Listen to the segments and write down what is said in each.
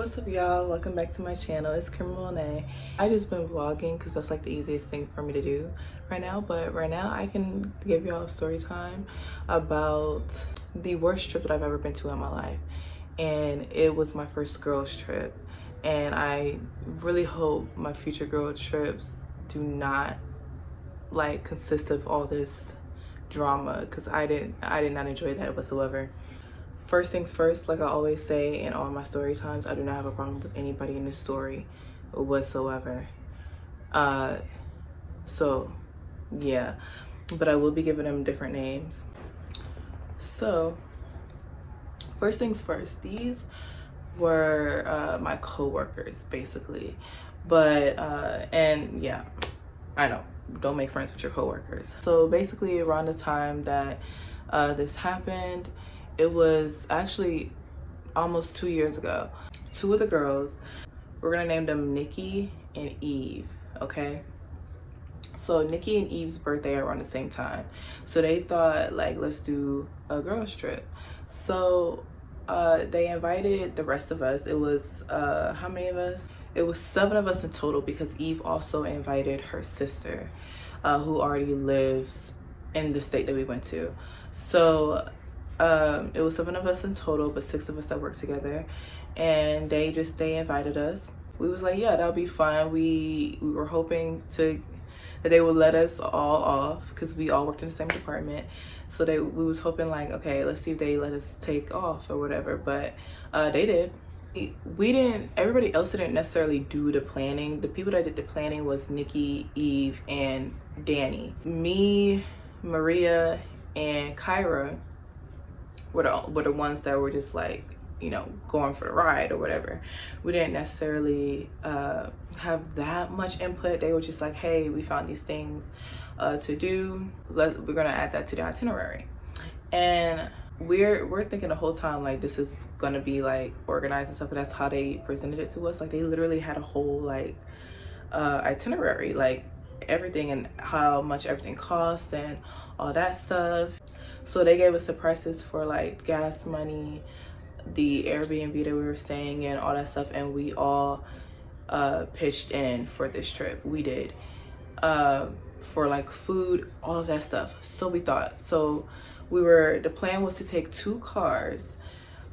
What's up, y'all? Welcome back to my channel. It's Criminal Monet. I just been vlogging because that's like the easiest thing for me to do right now. But right now I can give y'all a story time about the worst trip that I've ever been to in my life. And it was my first girls trip. And I really hope my future girl trips do not like consist of all this drama, because I did not enjoy that whatsoever. First things first, like I always say in all my story times, I do not have a problem with anybody in this story whatsoever. So yeah, but I will be giving them different names. So first things first, these were my co-workers basically. But and yeah, I know, don't make friends with your co-workers. So basically around the time that this happened, it was actually almost 2 years ago. Two of the girls, we're gonna name them Nikki and Eve, okay? So Nikki and Eve's birthday are around the same time. So they thought, like, let's do a girls trip. So they invited the rest of us. It was, how many of us? It was 7 of us in total, because Eve also invited her sister, who already lives in the state that we went to. So it was 7 of us in total, but 6 of us that worked together, and they invited us. We was like, yeah, that'll be fun. We were hoping that they would let us all off, because we all worked in the same department. So we was hoping, like, okay, let's see if they let us take off or whatever. But they did. We didn't. Everybody else didn't necessarily do the planning. The people that did the planning was Nikki, Eve, and Danny. Me, Maria, and Kyra were the ones that were just like, you know, going for the ride or whatever. We didn't necessarily have that much input. They were just like, hey, we found these things to do. We're gonna add that to the itinerary. And we're thinking the whole time, like, this is gonna be like organized and stuff. But that's how they presented it to us. Like, they literally had a whole like itinerary, like everything and how much everything costs and all that stuff. So they gave us the prices for like gas money, the Airbnb that we were staying in, all that stuff, and we all pitched in for this trip. We did for like food, all of that stuff. So we thought. So the plan was to take 2 cars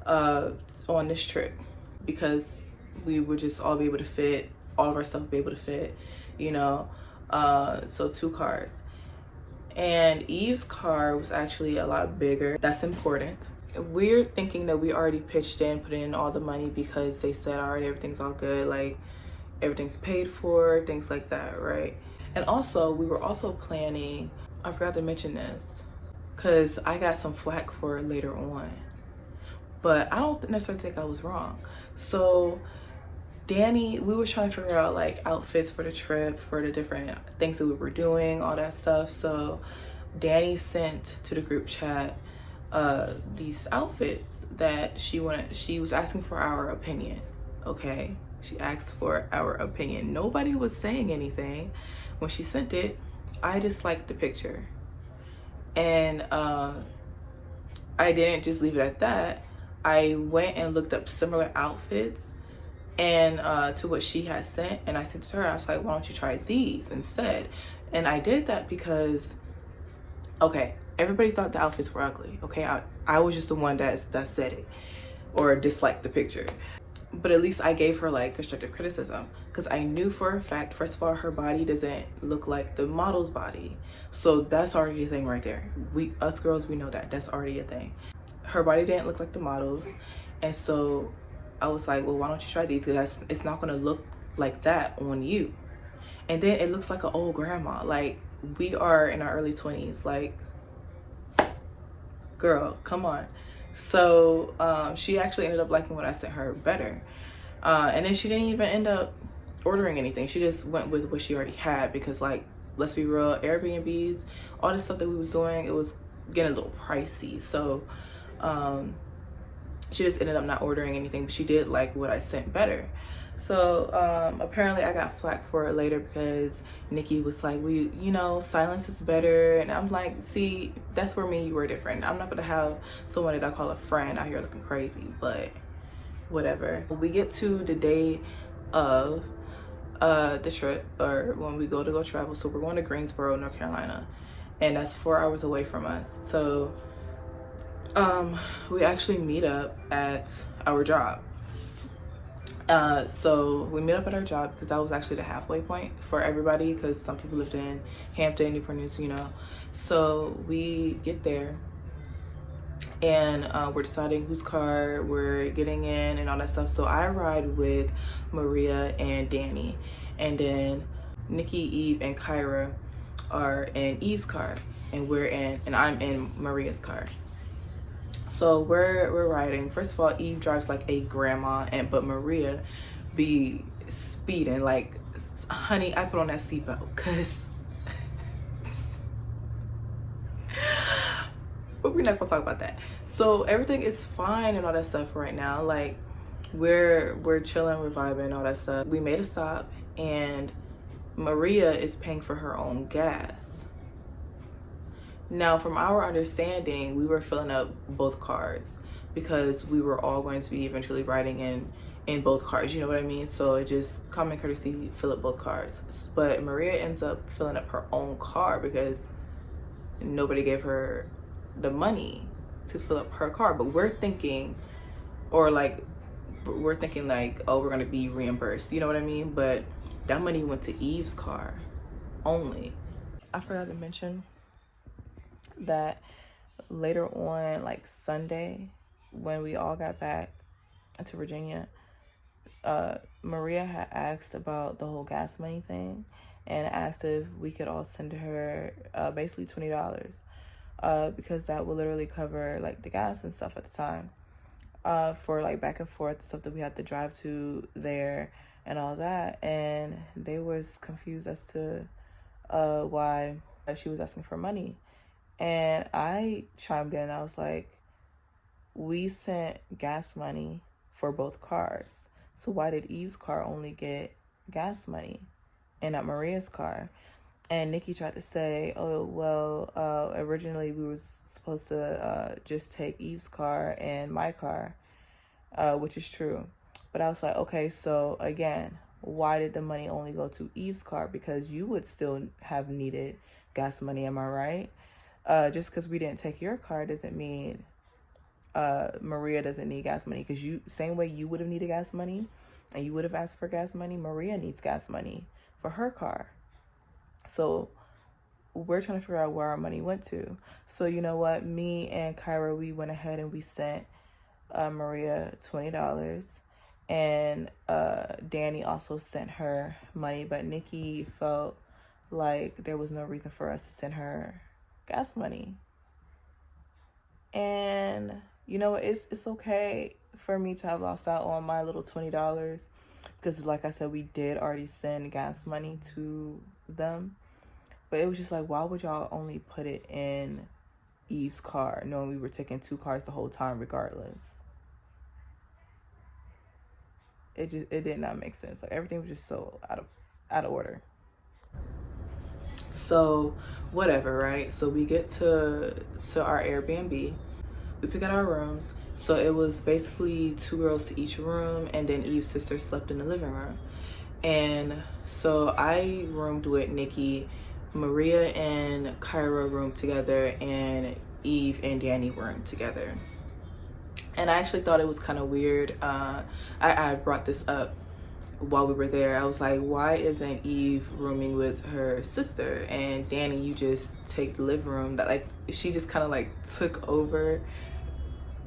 on this trip, because we would just all be able to fit, all of our stuff would be able to fit, you know. So 2 cars. And Eve's car was actually a lot bigger. That's important. We're thinking that we already pitched in, put in all the money, because they said, all right, everything's all good, like everything's paid for, things like that, right? And also, we were also planning, I forgot to mention this, because I got some flack for it later on, but I don't necessarily think I was wrong. So Danny, we were trying to figure out like outfits for the trip, for the different things that we were doing, all that stuff. So Danny sent to the group chat these outfits that she was asking for our opinion. Okay, she asked for our opinion. Nobody was saying anything when she sent it. I just liked the picture, and I didn't just leave it at that. I went and looked up similar outfits and to what she had sent, and I sent it to her. I was like, why don't you try these instead? And I did that because, okay, everybody thought the outfits were ugly. Okay, I was just the one that said it or disliked the picture. But at least I gave her like constructive criticism, because I knew for a fact, first of all, her body doesn't look like the model's body. So that's already a thing right there. Us girls, we know that's already a thing. Her body didn't look like the model's. And so I was like, well, why don't you try these? Because it's not gonna look like that on you. And then it looks like an old grandma. Like, we are in our early 20s. Like, girl, come on. So she actually ended up liking what I sent her better. And then she didn't even end up ordering anything. She just went with what she already had, because, like, let's be real, Airbnbs, all the stuff that we was doing, it was getting a little pricey. So she just ended up not ordering anything, but she did like what I sent better. So apparently I got flack for it later, because Nikki was like, you know, silence is better. And I'm like, see, that's where me and you were different. I'm not gonna have someone that I call a friend out here looking crazy, but whatever. We get to the day of the trip, or when we go travel. So we're going to Greensboro, North Carolina, and that's 4 hours away from us. So we actually meet up at our job. So we met up at our job because that was actually the halfway point for everybody, because some people lived in Hampton, Newport News, you know. So we get there, and we're deciding whose car we're getting in and all that stuff. So I ride with Maria and Danny, and then Nikki, Eve, and Kyra are in Eve's car, and I'm in Maria's car. So we're riding. First of all, Eve drives like a grandma, but Maria be speeding. Like, honey, I put on that seatbelt, cause but we're not gonna talk about that. So everything is fine and all that stuff right now. Like, we're chilling, we're vibing, all that stuff. We made a stop, and Maria is paying for her own gas. Now, from our understanding, we were filling up both cars because we were all going to be eventually riding in both cars, you know what I mean? So it just common courtesy, fill up both cars. But Maria ends up filling up her own car because nobody gave her the money to fill up her car. But we're thinking like, oh, we're gonna be reimbursed, you know what I mean? But that money went to Eve's car only. I forgot to mention that later on, like Sunday, when we all got back to Virginia, Maria had asked about the whole gas money thing, and asked if we could all send her basically $20, because that would literally cover like the gas and stuff at the time, for like back and forth stuff that we had to drive to there and all that. And they was confused as to why she was asking for money. And I chimed in. I was like, we sent gas money for both cars. So why did Eve's car only get gas money and not Maria's car? And Nikki tried to say, oh, well, originally we were supposed to just take Eve's car and my car, which is true. But I was like, okay, so again, why did the money only go to Eve's car? Because you would still have needed gas money, am I right? Just because we didn't take your car doesn't mean Maria doesn't need gas money. Because same way you would have needed gas money and you would have asked for gas money, Maria needs gas money for her car. So we're trying to figure out where our money went to. So you know what? Me and Kyra, we went ahead and we sent Maria $20. And Danny also sent her money. But Nikki felt like there was no reason for us to send her gas money. And you know, it's okay for me to have lost out on my little $20, because like I said, we did already send gas money to them. But it was just like, why would y'all only put it in Eve's car, knowing we were taking two cars the whole time regardless? It did not make sense. Like, everything was just so out of order. So whatever, right? So we get to our Airbnb, we pick out our rooms. So it was basically 2 girls to each room, and then Eve's sister slept in the living room. And so I roomed with Nikki, Maria and Kyra roomed together, and Eve and Danny roomed together. And I actually thought it was kind of weird. I brought this up while we were there. I was like, why isn't Eve rooming with her sister? And Danny, you just take the living room. That, like, she just kind of like took over.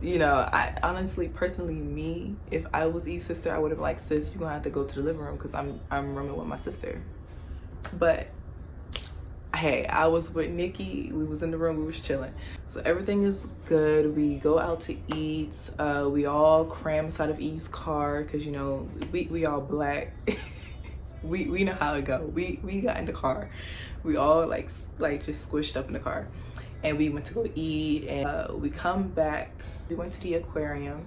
You know, I honestly, personally, me, if I was Eve's sister, I would have been like, sis, you're gonna have to go to the living room because I'm rooming with my sister. But hey, I was with Nikki, we was in the room, we was chilling. So everything is good. We go out to eat. We all cram inside of Eve's car because, you know, we all black. we know how it go. We got in the car. We all like just squished up in the car. And we went to go eat, and we come back. We went to the aquarium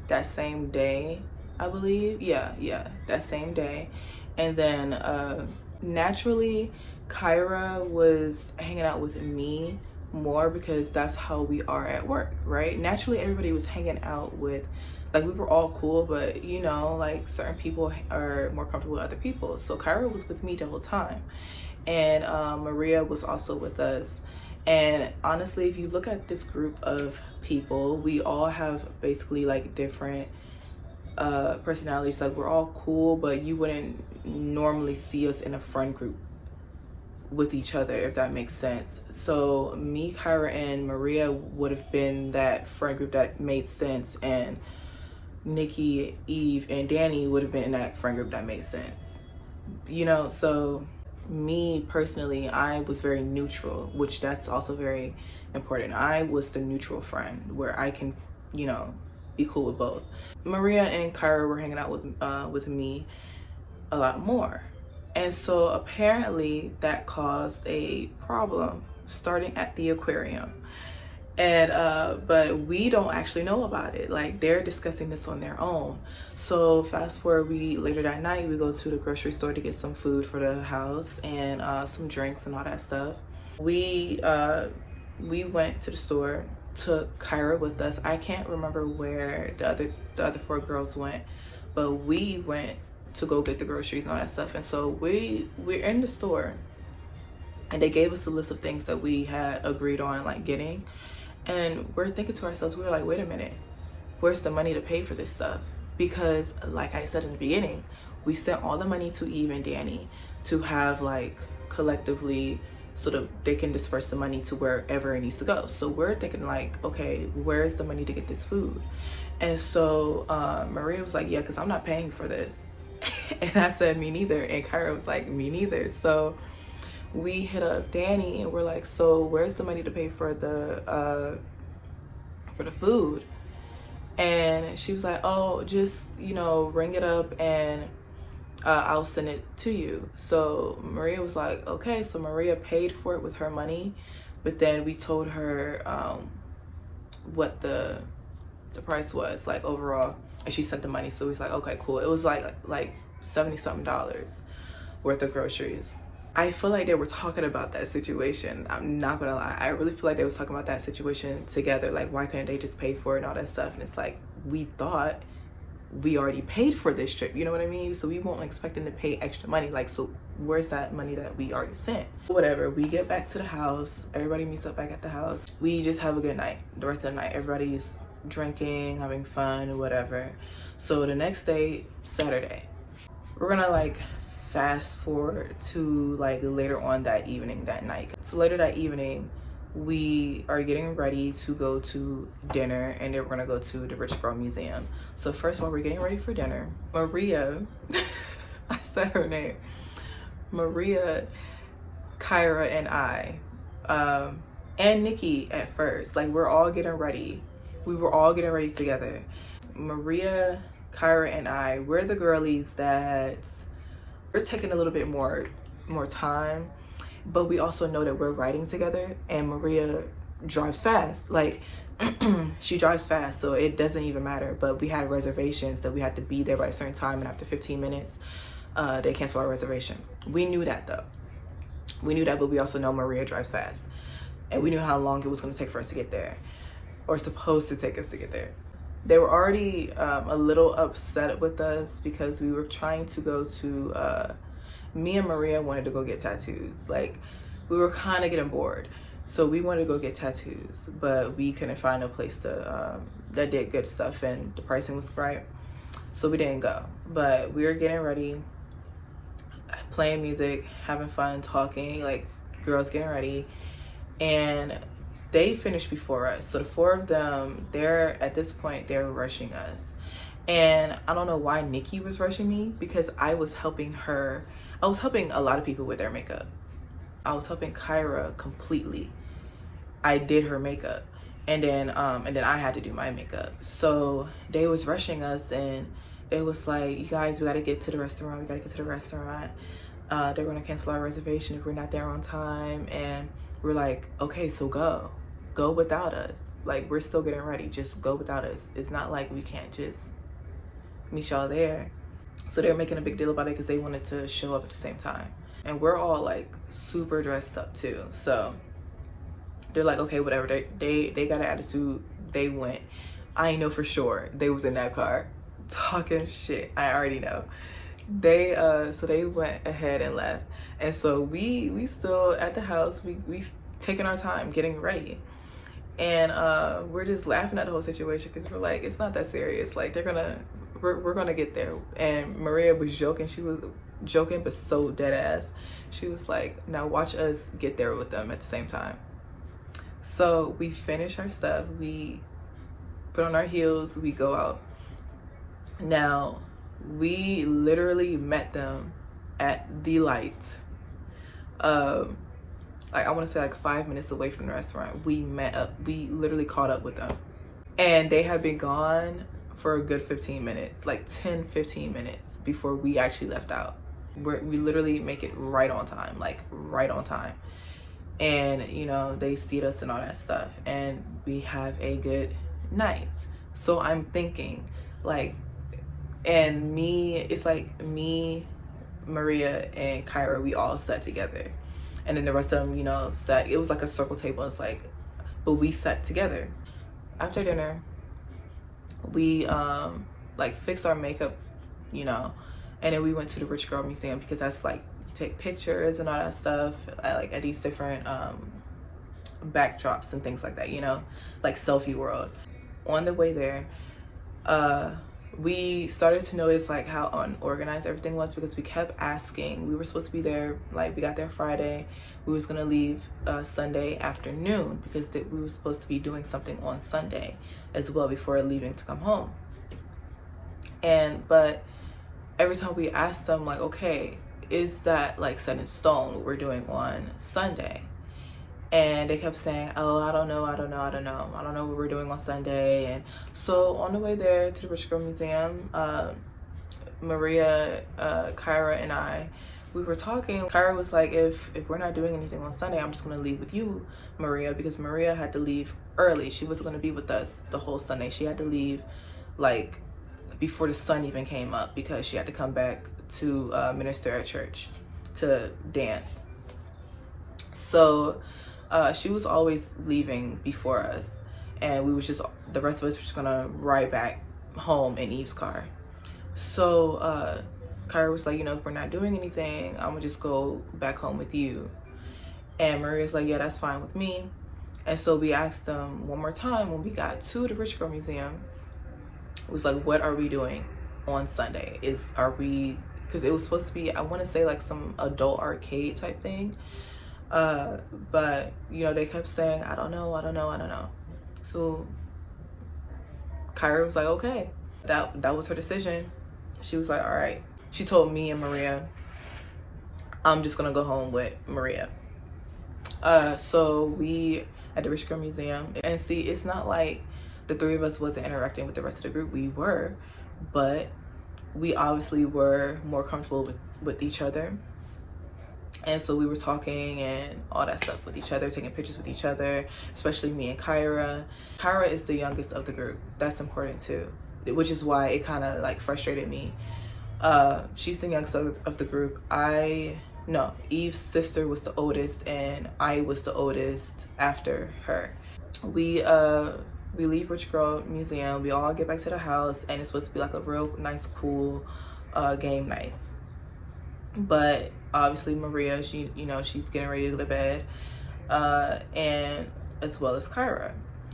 that same day, I believe. Yeah, that same day. And then naturally, Kyra was hanging out with me more because that's how we are at work, right? Naturally, everybody was hanging out with Like, we were all cool, but you know, like, certain people are more comfortable with other people. So Kyra was with me the whole time, and Maria was also with us. And honestly, if you look at this group of people, we all have basically like different personalities. Like, we're all cool, but you wouldn't normally see us in a friend group with each other, if that makes sense. So me, Kyra, and Maria would have been that friend group that made sense, and Nikki, Eve, and Danny would have been in that friend group that made sense. You know, so me personally, I was very neutral, which that's also very important. I was the neutral friend where I can, you know, be cool with both. Maria and Kyra were hanging out with me a lot more. And so apparently that caused a problem starting at the aquarium. And but we don't actually know about it. Like, they're discussing this on their own. So fast forward, we later that night we go to the grocery store to get some food for the house and some drinks and all that stuff. We went to the store, took Kyra with us. I can't remember where the other four girls went, but we went to go get the groceries and all that stuff. And so we're in the store, and they gave us a list of things that we had agreed on like getting. And we're thinking to ourselves, we were like, wait a minute, where's the money to pay for this stuff? Because like I said in the beginning, we sent all the money to Eve and Danny to have like collectively, so that they can disperse the money to wherever it needs to go. So we're thinking like, okay, where's the money to get this food? And so Maria was like, yeah, because I'm not paying for this. And I said, me neither. And Kyra was like, me neither. So we hit up Danny and we're like, so where's the money to pay for the food? And she was like, oh, just, you know, ring it up and I'll send it to you. So Maria was like, okay. So Maria paid for it with her money, but then we told her what the price was like overall, and she sent the money. So we was like, okay, cool. It was like $70 something worth of groceries. I feel like they were talking about that situation. I'm not gonna lie. I really feel like they was talking about that situation together. Like, why couldn't they just pay for it and all that stuff? And it's like, we thought we already paid for this trip. You know what I mean? So we weren't expecting to pay extra money. Like, so where's that money that we already sent? Whatever. We get back to the house. Everybody meets up back at the house. We just have a good night. The rest of the night, everybody's drinking, having fun, whatever. So the next day, Saturday, we're gonna like fast forward to like later on that evening, that night. So later that evening, we are getting ready to go to dinner, and then we're gonna go to the Rich Girl Museum. So first of all, we're getting ready for dinner. Maria, I said her name, Maria, Kyra, and I, and Nikki at first, like, we're all getting ready. We were all getting ready together. Maria, Kyra, and I, we're the girlies that we're taking a little bit more time, but we also know that we're riding together. And Maria drives fast, like she drives fast, so it doesn't even matter. But we had reservations that we had to be there by a certain time, and after 15 minutes they canceled our reservation. We knew that though. We knew that, but we also know Maria drives fast, and we knew how long it was going to take for us to get there, or supposed to take us to get there. They were already a little upset with us because we were trying to go to, me and Maria wanted to go get tattoos. Like, we were kind of getting bored. So we wanted to go get tattoos, but we couldn't find a place to that did good stuff, and the pricing was right. So we didn't go. But we were getting ready, playing music, having fun, talking, like girls getting ready. And they finished before us. So the four of them, at this point, they're rushing us. And I don't know why Nikki was rushing me, because I was helping her. I was helping a lot of people with their makeup. I was helping Kyra completely. I did her makeup. And then I had to do my makeup. So they was rushing us, and they was like, you guys, we gotta get to the restaurant. They're gonna cancel our reservation if we're not there on time. And we're like, okay, so go without us. Like, we're still getting ready, just go without us. It's not like we can't just meet y'all there. So they're making a big deal about it because they wanted to show up at the same time, and we're all like super dressed up too. So they're like, okay, whatever. They got an attitude. They went. I know for sure they was in that car talking shit. I already know. They so they went ahead and left, and so we still at the house. We taking our time getting ready, and we're just laughing at the whole situation because we're like, it's not that serious. Like we're gonna get there. And Maria was joking. She was joking but so dead ass. She was like, now watch us get there with them at the same time. So we finish our stuff, we put on our heels, we go out. Now we literally met them at the light, like I want to say like 5 minutes away from the restaurant. We met up, we literally caught up with them, and they had been gone for a good 15 minutes, like 10-15 minutes before we actually left out. We literally make it right on time, like right on time. And you know, they seat us and all that stuff, and we have a good night. So I'm thinking like, and me, it's like me, Maria, and Kyra, we all sat together, and then the rest of them, you know, sat. It was like a circle table. It's like, but we sat together. After dinner, we like fixed our makeup, you know, and then we went to the Rich Girl Museum because that's like, you take pictures and all that stuff at these different backdrops and things like that, you know, like selfie world. On the way there, we started to notice like how unorganized everything was, because we kept asking. We were supposed to be there, like we got there Friday, we was gonna leave Sunday afternoon because we were supposed to be doing something on Sunday as well before leaving to come home. But every time we asked them like, okay, is that like set in stone what we're doing on Sunday? And they kept saying, oh, I don't know what we're doing on Sunday. And so on the way there to the Rich Girl Museum, Maria, Kyra, and I, we were talking. Kyra was like, if we're not doing anything on Sunday, I'm just gonna leave with you, Maria, because Maria had to leave early. She wasn't gonna be with us the whole Sunday. She had to leave like before the sun even came up, because she had to come back to minister at church, to dance. So she was always leaving before us, and we was just, the rest of us were just gonna ride back home in Eve's car. So Kyra was like, you know, if we're not doing anything, I'm gonna just go back home with you. And Maria's like, yeah, that's fine with me. And so we asked them one more time when we got to the Rich Girl Museum. It was like, what are we doing on Sunday? Because it was supposed to be, I want to say like some adult arcade type thing. But you know, they kept saying, I don't know. So Kyra was like, okay, that was her decision. She was like, all right. She told me and Maria, I'm just gonna go home with Maria. So we at the Rich Girl Museum, and see, it's not like the three of us wasn't interacting with the rest of the group. We were, but we obviously were more comfortable with each other. And so we were talking and all that stuff with each other, taking pictures with each other, especially me and Kyra. Kyra is the youngest of the group. That's important too, which is why it kind of like frustrated me. She's the youngest of the group. Eve's sister was the oldest, and I was the oldest after her. We leave Rich Girl Museum, we all get back to the house, and it's supposed to be like a real nice, cool game night. But obviously Maria, she's getting ready to go to bed, and as well as Kyra.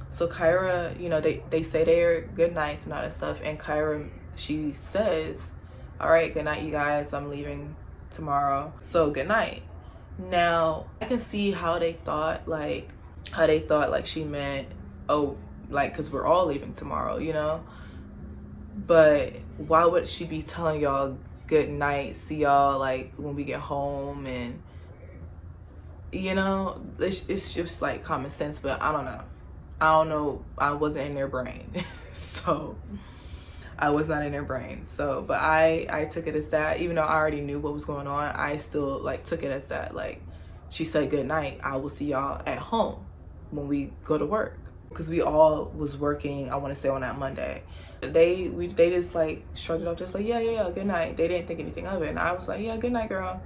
So Kyra, you know, they say their good nights and all that stuff, and Kyra, she says, all right, good night, you guys, I'm leaving tomorrow, so good night. Now I can see how they thought like she meant, oh, like, because we're all leaving tomorrow, you know. But why would she be telling y'all good night, see y'all like when we get home? And you know, it's just like common sense. But I don't know, I wasn't in their brain. So I was not in their brain. So but I took it as that, even though I already knew what was going on, I still like took it as that, like, she said good night, I will see y'all at home when we go to work, because we all was working, I want to say, on that Monday. They just like shrugged it off, just like, yeah, good night. They didn't think anything of it, and I was like, yeah, good night, girl,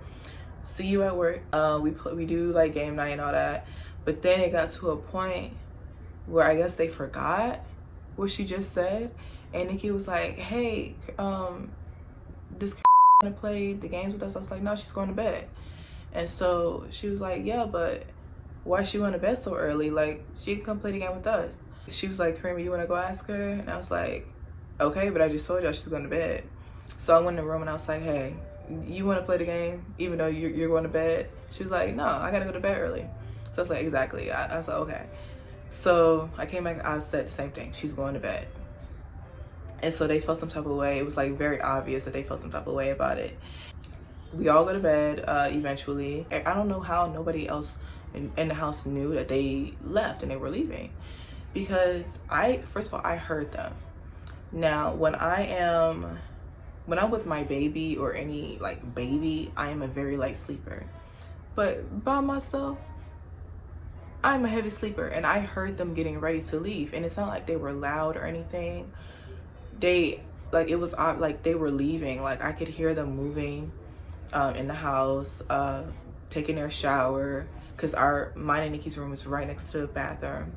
see you at work. We do like game night and all that. But then it got to a point where I guess they forgot, what she just said? And Nikki was like, hey, this want to play the games with us? I was like, no, she's going to bed. And so she was like, yeah, but why she went to bed so early? Like, she can come play the game with us. She was like, Karima, you want to go ask her? And I was like, okay, but I just told y'all she's going to bed. So I went in the room and I was like, hey, you want to play the game even though you're going to bed? She was like, no, I got to go to bed early. So I was like, exactly. I was like, okay. So I came back, I said the same thing. She's going to bed. And so they felt some type of way. It was like very obvious that they felt some type of way about it. We all go to bed eventually. I don't know how nobody else in the house knew that they left and they were leaving, because first of all, I heard them. Now, when I'm with my baby or any like baby, I am a very light sleeper. But by myself, I'm a heavy sleeper, and I heard them getting ready to leave. And it's not like they were loud or anything. It was like they were leaving. Like, I could hear them moving in the house, taking their shower, because mine and Nikki's room is right next to the bathroom.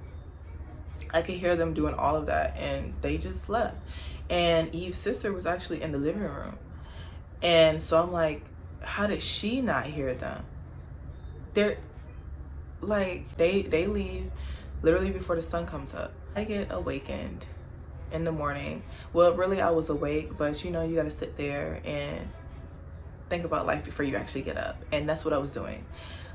I could hear them doing all of that, and they just left. And Eve's sister was actually in the living room. And so I'm like, how did she not hear them? They're like, they leave literally before the sun comes up. I get awakened in the morning. Well, really, I was awake, but you know, you gotta sit there and think about life before you actually get up. And that's what I was doing.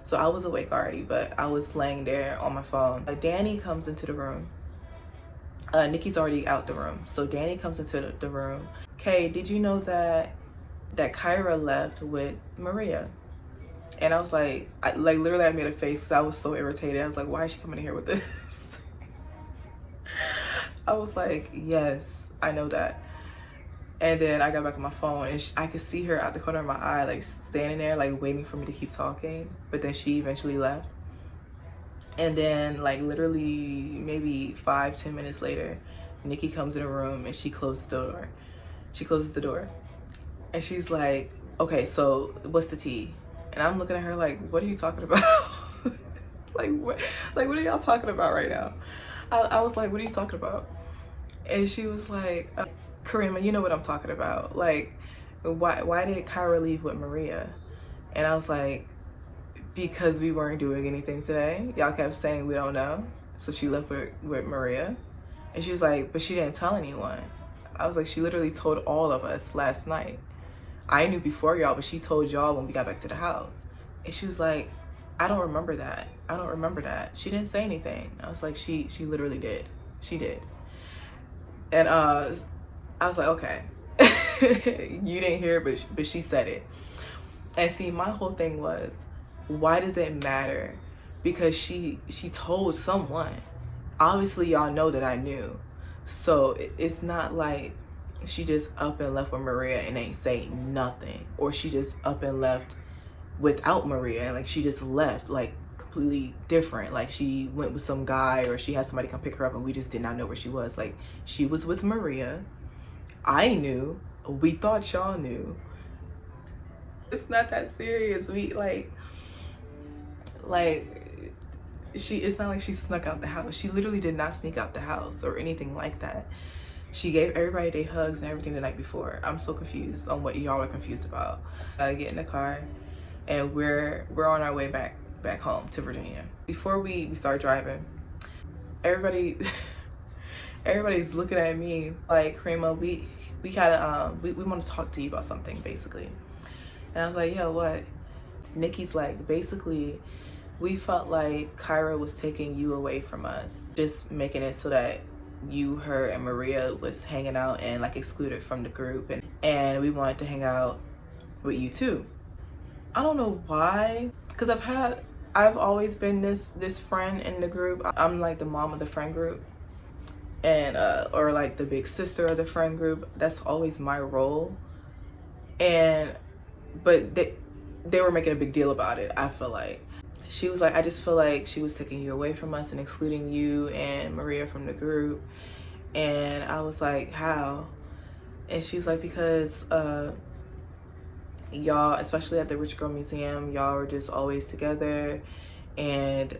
So I was awake already, but I was laying there on my phone. Danny comes into the room. Nikki's already out the room. So Danny comes into the room. Kay, did you know that Kyra left with Maria? And I was like, literally I made a face because I was so irritated. I was like, why is she coming in here with this? I was like, yes, I know that. And then I got back on my phone, and I could see her out the corner of my eye, like standing there, like waiting for me to keep talking. But then she eventually left. And then like literally maybe 5-10 minutes later, Nikki comes in the room and she closes the door. She closes the door. And she's like, okay, so what's the tea? And I'm looking at her like, what are you talking about? what are y'all talking about right now? I was like, what are you talking about? And she was like, Karima, you know what I'm talking about. Like, why did Kyra leave with Maria? And I was like, because we weren't doing anything today. Y'all kept saying we don't know. So she left with Maria. And she was like, but she didn't tell anyone. I was like, she literally told all of us last night. I knew before y'all, but she told y'all when we got back to the house. And she was like, I don't remember that. I don't remember that. She didn't say anything. I was like, she literally did. She did. And I was like, okay. You didn't hear it, but she said it. And see, my whole thing was, why does it matter? Because she told someone. Obviously, y'all know that I knew. So it's not like she just up and left with Maria and ain't say nothing. Or she just up and left without Maria and like she just left like completely different. Like she went with some guy, or she had somebody come pick her up and we just did not know where she was. Like, she was with Maria. I knew. We thought y'all knew. It's not that serious. We it's not like she snuck out the house. She literally did not sneak out the house or anything like that. She gave everybody their hugs and everything the night before. I'm so confused on what y'all are confused about. I get in the car and we're on our way back home to Virginia. Before we start driving, everybody's looking at me like, Karima, we want to talk to you about something, basically. And I was like, yeah, what? Nikki's like, basically, we felt like Kyra was taking you away from us, just making it so that you, her, and Maria was hanging out and like excluded from the group, and we wanted to hang out with you too. I don't know why, because I've always been this friend in the group. I'm like the mom of the friend group, and or like the big sister of the friend group. That's always my role. But they were making a big deal about it. I feel like she was like, I just feel like she was taking you away from us and excluding you and Maria from the group. And I was like, how? And she was like, because y'all, especially at the Rich Girl Museum, y'all were just always together, and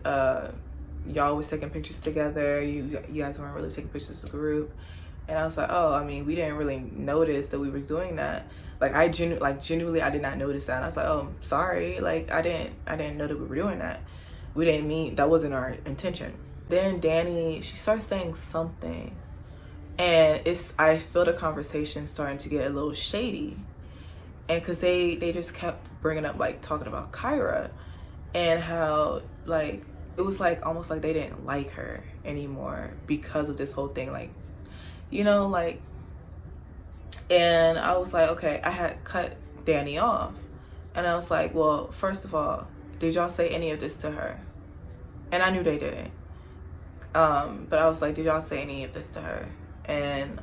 y'all was taking pictures together. You guys weren't really taking pictures as a group. And I was like, oh, I mean, we didn't really notice that we were doing that. Like, genuinely, I did not notice that. And I was like, oh, sorry. Like, I didn't know that we were doing that. We didn't mean, that wasn't our intention. Then Danny, she starts saying something. And I feel the conversation starting to get a little shady. And because they just kept bringing up, like, talking about Kyra. And how, like, it was, like, almost like they didn't like her anymore because of this whole thing. Like, you know, like, and I was like, okay, I had cut Danny off. And I was like, well, first of all, did y'all say any of this to her? And I knew they didn't. But I was like, did y'all say any of this to her? And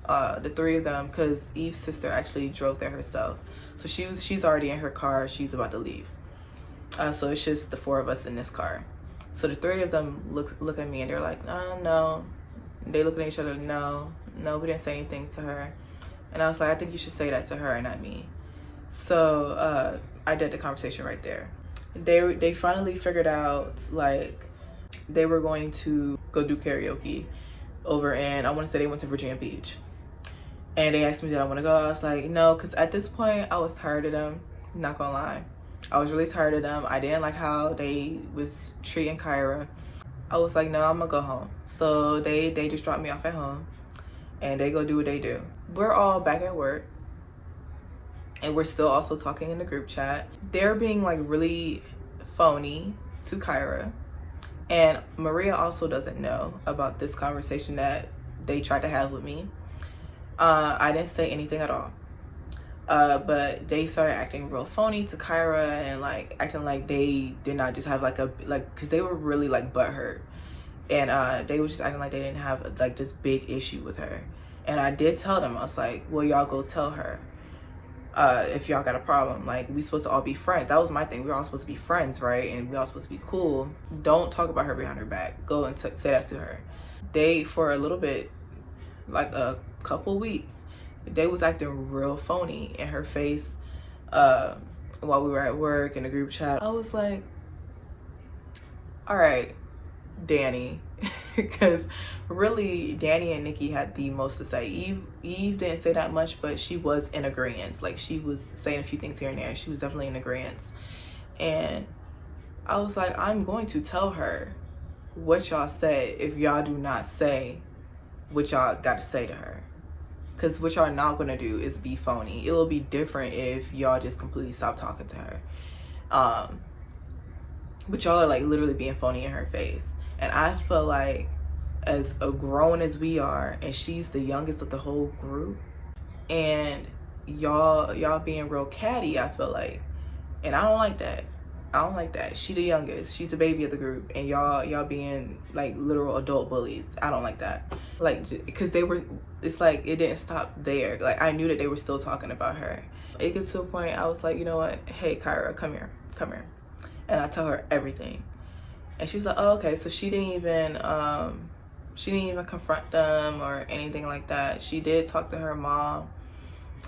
the three of them, because Eve's sister actually drove there herself. So she's already in her car. She's about to leave. So it's just the four of us in this car. So the three of them look at me and they're like, no. They look at each other, no, we didn't say anything to her. And I was like, I think you should say that to her and not me. So I did the conversation right there. They finally figured out, like, they were going to go do karaoke over in, I want to say they went to Virginia Beach. And they asked me, did I want to go? I was like, no, because at this point, I was tired of them, not gonna lie. I was really tired of them. I didn't like how they was treating Kyra. I was like, no, I'm gonna go home. So they just dropped me off at home and they go do what they do. We're all back at work and we're still also talking in the group chat. They're being, like, really phony to Kyra. And Maria also doesn't know about this conversation that they tried to have with me. I didn't say anything at all. But they started acting real phony to Kyra and, like, acting like they did not just have, like, because they were really, like, butthurt. And they were just acting like they didn't have, like, this big issue with her. And I did tell them, I was like, well, y'all go tell her if y'all got a problem. Like, we supposed to all be friends. That was my thing. We were all supposed to be friends, right? And we all supposed to be cool. Don't talk about her behind her back. Go and say that to her. They, for a little bit, like a couple weeks, they was acting real phony in her face while we were at work in the group chat. I was like, all right, Danny, because really Danny and Nikki had the most to say. Eve didn't say that much, but she was in agreement. Like, she was saying a few things here and there. She was definitely in agreement. And I was like, I'm going to tell her what y'all said if y'all do not say what y'all got to say to her. Because what y'all not going to do is be phony. It will be different if y'all just completely stop talking to her. But y'all are, like, literally being phony in her face. And I feel like, as grown as we are, and she's the youngest of the whole group, and y'all being real catty, I feel like. And I don't like that. I don't like that. She the youngest. She's the baby of the group. And y'all being, like, literal adult bullies. I don't like that. Like, because it's like it didn't stop there. Like, I knew that they were still talking about her. It gets to a point, I was like, you know what? Hey, Kyra, come here. And I tell her everything. And she was like, oh, okay. So she didn't even confront them or anything like that. She did talk to her mom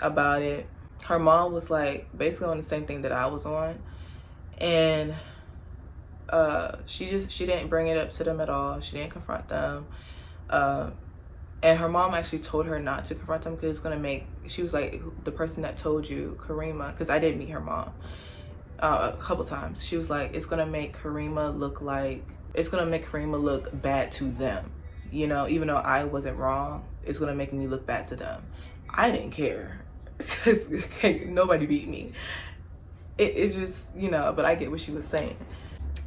about it. Her mom was, like, basically on the same thing that I was on. And she didn't bring it up to them at all. She didn't confront them. And her mom actually told her not to confront them because it's going to make, she was like, the person that told you, Karima, because I did meet her mom a couple times. She was like, it's going to make Karima look bad to them. You know, even though I wasn't wrong, it's going to make me look bad to them. I didn't care because nobody beat me. It just, you know, but I get what she was saying.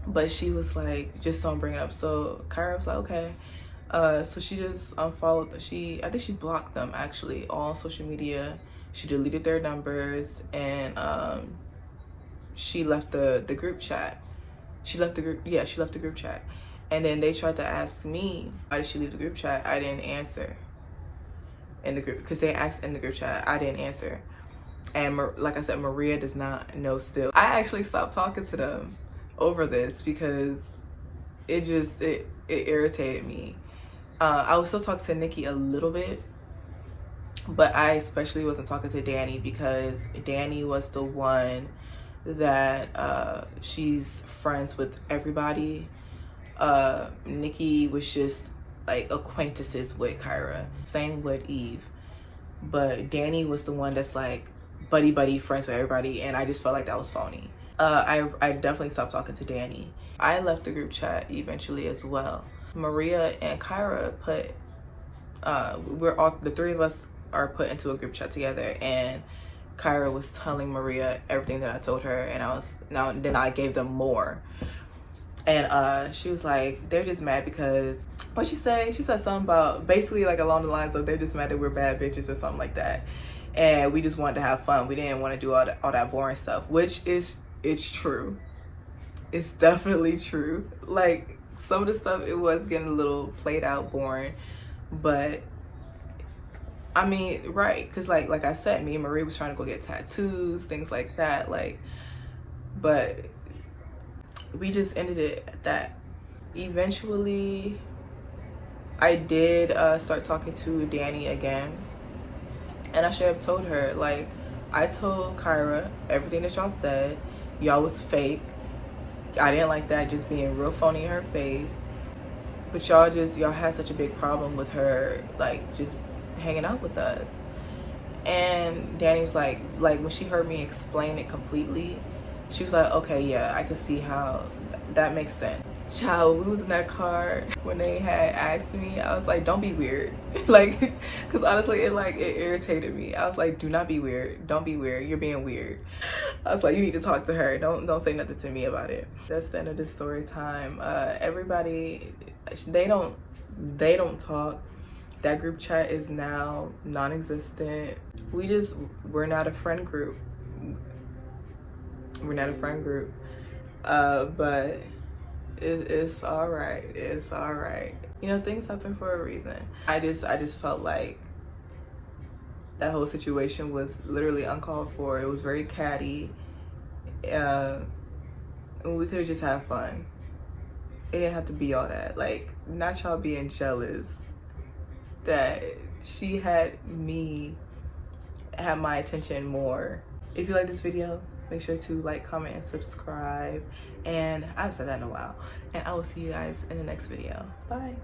But she was like, just don't bring it up. So Kyra was like, okay. So she just unfollowed. I think she blocked them, actually, all on social media. She deleted their numbers, and she left the group chat. She left the group chat. And then they tried to ask me, why did she leave the group chat? I didn't answer in the group, because they asked in the group chat. I didn't answer. And like I said, Maria does not know still. I actually stopped talking to them over this because it irritated me. I would still talk to Nikki a little bit, but I especially wasn't talking to Danny because Danny was the one that she's friends with everybody Nikki was just like acquaintances with Kyra. Same with Eve. But Danny was the one that's like buddy friends with everybody, and I just felt like that was phony. I definitely stopped talking to Danny. I left the group chat eventually as well. Maria and Kyra put the three of us are put into a group chat together, and Kyra was telling Maria everything that I told her, and then I gave them more. And she was like, they're just mad because, what she said something about basically like along the lines of they're just mad that we're bad bitches or something like that, and we just wanted to have fun. We didn't want to do all that boring stuff, which it's true. It's definitely true. Like, some of the stuff, it was getting a little played out, boring, but I mean, right, because like I said, me and Marie was trying to go get tattoos, things like that, like, but we just ended it at that. Eventually, I did start talking to Danny again, and I should have told her, like, I told Kyra everything that y'all said. Y'all was fake. I didn't like that, just being real phony in her face. But y'all had such a big problem with her, like, just hanging out with us. And Danny was like when she heard me explain it completely, she was like, okay, yeah, I could see how that makes sense. Child, we was in that car when they had asked me, I was like, don't be weird. Like, because honestly, it irritated me. I was like, do not be weird. Don't be weird. You're being weird. I was like, you need to talk to her. Don't say nothing to me about it. That's the end of the story time. Everybody, they don't talk. That group chat is now non-existent. We're not a friend group. We're not a friend group. But it's all right. It's all right. You know, things happen for a reason. I just felt like that whole situation was literally uncalled for. It was very catty. And we could have just had fun. It didn't have to be all that. Like, not y'all being jealous that she had my attention more. If you like this video, make sure to like, comment, and subscribe. And I haven't said that in a while. And I will see you guys in the next video. Bye.